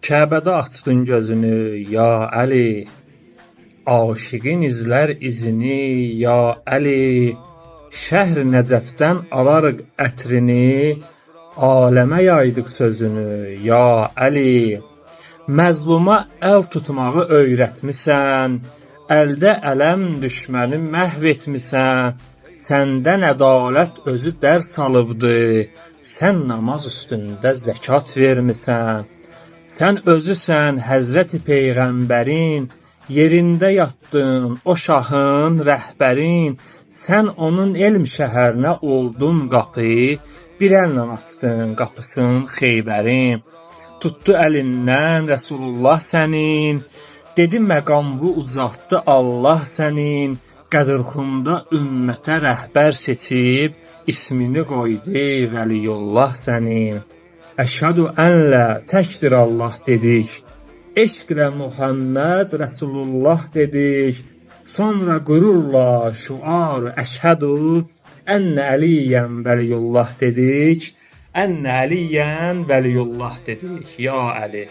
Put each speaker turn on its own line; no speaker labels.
Kəbədə açdın gözünü, ya Əli. Aşiqin izlər izini, ya Əli. Şəhr Nəcəfdən alarıq ətrini, aləmə yaydıq sözünü, ya Əli. Məzluma əl tutmağı öyrətmisən, əldə ələm düşməni məhv etmisən. Səndən ədalət özü dərs alıbdı, sən namaz üstündə zəkat vermisən. Sən özüsən Həzrəti Peyğəmbərin, yerində yatdın o şahın rəhbərin. Sən onun elm şəhərinə oldun qapı, bir əllə açdın qapısın Xeybərin. Tutdu əlindən Rəsulullah sənin, dedi məqamı ucaltdı Allah sənin. Qədirxunda ümmətə rəhbər seçib, ismini qoydu Vəliyullah sənin. Əşhədü ən lə təkdir Allah dedik, eşqlə Muhammed Rəsulullah dedik. Sonra qürurla şuar əşhədü ənnə əliyyən Vəliyullah dedik. Ənnə əliyyən Vəliyullah dedik, ya Əli.